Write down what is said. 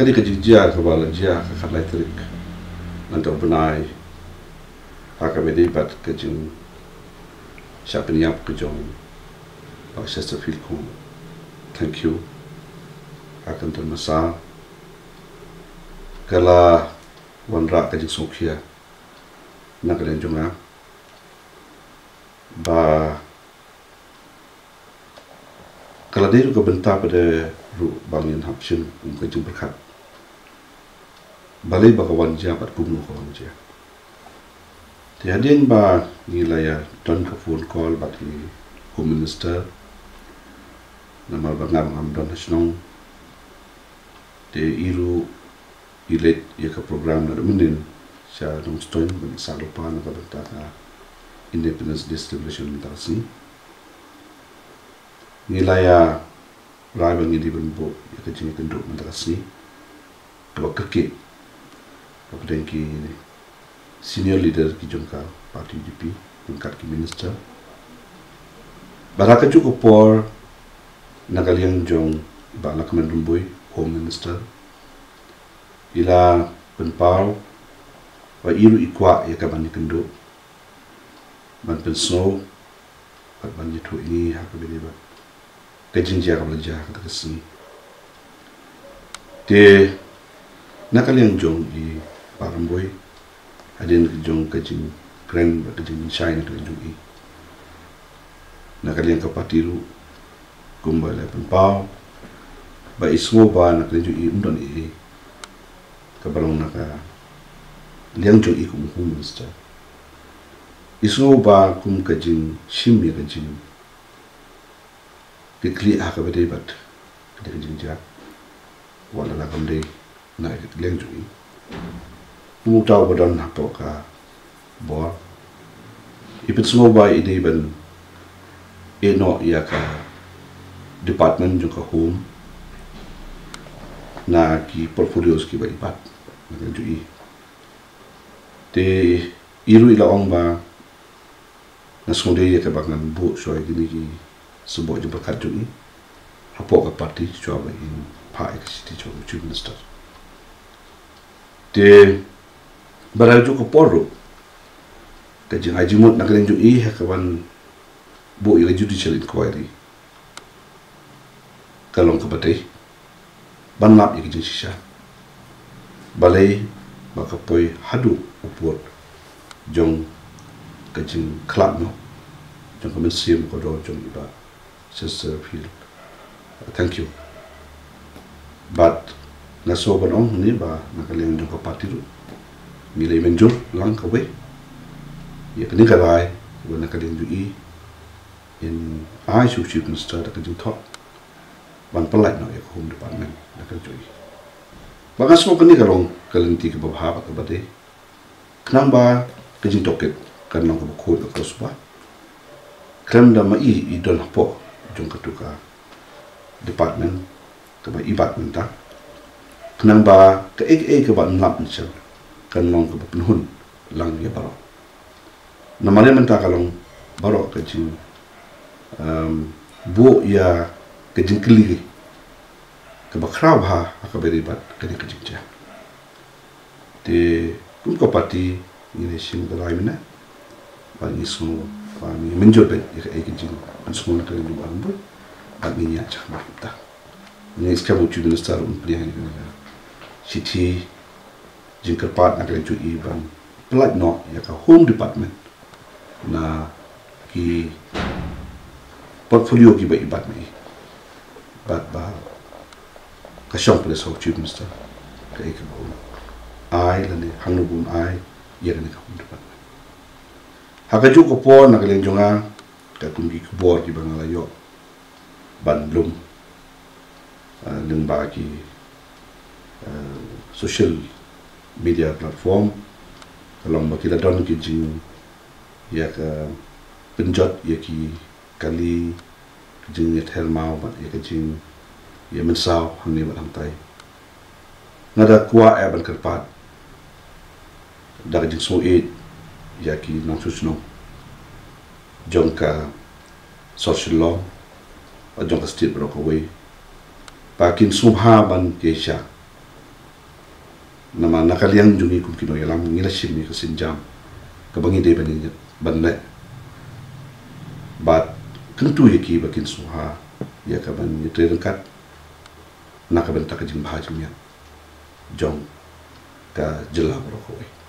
kadi kajijia kabala jia kakalai terik nanti benai akabedi bat kajing siapa niap ke Jong pak Chesterfield kong thank you akan termasa kala wanra kajing sokia nak kalian jonga ba kalau dia juga bentar pada bangin hapsin kajing berkat balai bakawan dia bat bumnu kawan dia tiadin ba nilai don ke phone call bat di Home Minister nama bangam amdan Shillong de iru ilet Iaka program na minin siya nung stoin bang salupa na kabanta ka Independence Day celebration mitasi nilaya raibang hindi banbo Iaka jini kendo mitasi kaba kerke kaba ki senior leader ki Jong ka party UDP pangkat ki minister baraka cukup por Liang Jong ba na kamandumboy Home Minister ila penpau wa iru ikwa ya kabani kendo ban pensno bat ban yitu ini ha kabeli ba kajinja kabla ja ka kasi te Naka Liang Jong i paramboy adin Jong kajing kren ba kajing shine ka Jong i Naka Liang kapatiru kumbala penpau ba Sngewbha Naka Liang Jong i undon i kabarong Naka Liang Jong i kum Home Minister Sngewbha kum kajing Shim ya kajing kikli akabade bat kajing ja wala la kamde na Liang Jong i mutaw badan hapo ka bo ipit Sngewbha ide ban eno Iaka department Jong ka home na ki portfolios ki ba ipat Naka Liang Jong i te iru ila ong ba na sonde ya ka bangan bu so gini ki subo Jong berkat Jong i hapo ka party so ba in pa city Jong chief minister te baraju ko porro kajing hajimut Naka Liang Jong i hakawan bu ila judicial inquiry kalong kabatay banlap ya kajing sisya balay makapoy hadu upot Jong kajing club no Jong kamensim ko do Jong iba Chesterfield thank you but nasoban ong ni ba Naka Liang Jong kapatiru milay menjur lang kawe ya kanigaray wa Naka Liang Jong i in Iaishah chief minister kajing top ban pelai no ya home department Naka Liang Jong i bagas mo kani kalong kalinti ka babha ka bade knang ba kajing toket kanang ka ko ka kosba kram da mai I don hapo Jong katuka department ka ba ibat menta knang ba ka ka ba nlap nchal kanong ka penhun lang ya baro namanya menta kalong baro kajing bu ya kajing keli kaba kraw ha akaberi bat kani kajing ja te kum ko parti ni Shim da raimena ba ni so ba ni menjot be ya kajing an so na kali ba ambo ba ni ya cha ma ta ni skabu chief minister pli hani city jingkar pat Naka Liang Jong i ban pelaj no ya ka home department na ki portfolio ki ba ibat mai bat ba ka shong pada so chief minister ka ik ba ai la ni hangno bun ai ya ni ka home department haka ju ko po Naka Liang Jong a ka tumbi ku bor ki bangala yo ban lum ling ba ki social media platform kalong makila don ki jing ya ka penjot ya ki kali jing ya thelmau ba ya ka jing ya mensau hangni ba hamtai ngada kwa e ban karpat da jing so e ya ki nong susno Jong ka social law Jong ka state broke away pakin Sngewbha ban Iaishah nama Naka Liang jungi kum kino yalam ngila Shim ni ke Sienjam kabangi de bani banle bat kentu yaki bakin suha ya kaban yitre rengkat Naka benta ka jing bahajimnya Jong ka jela bro kowe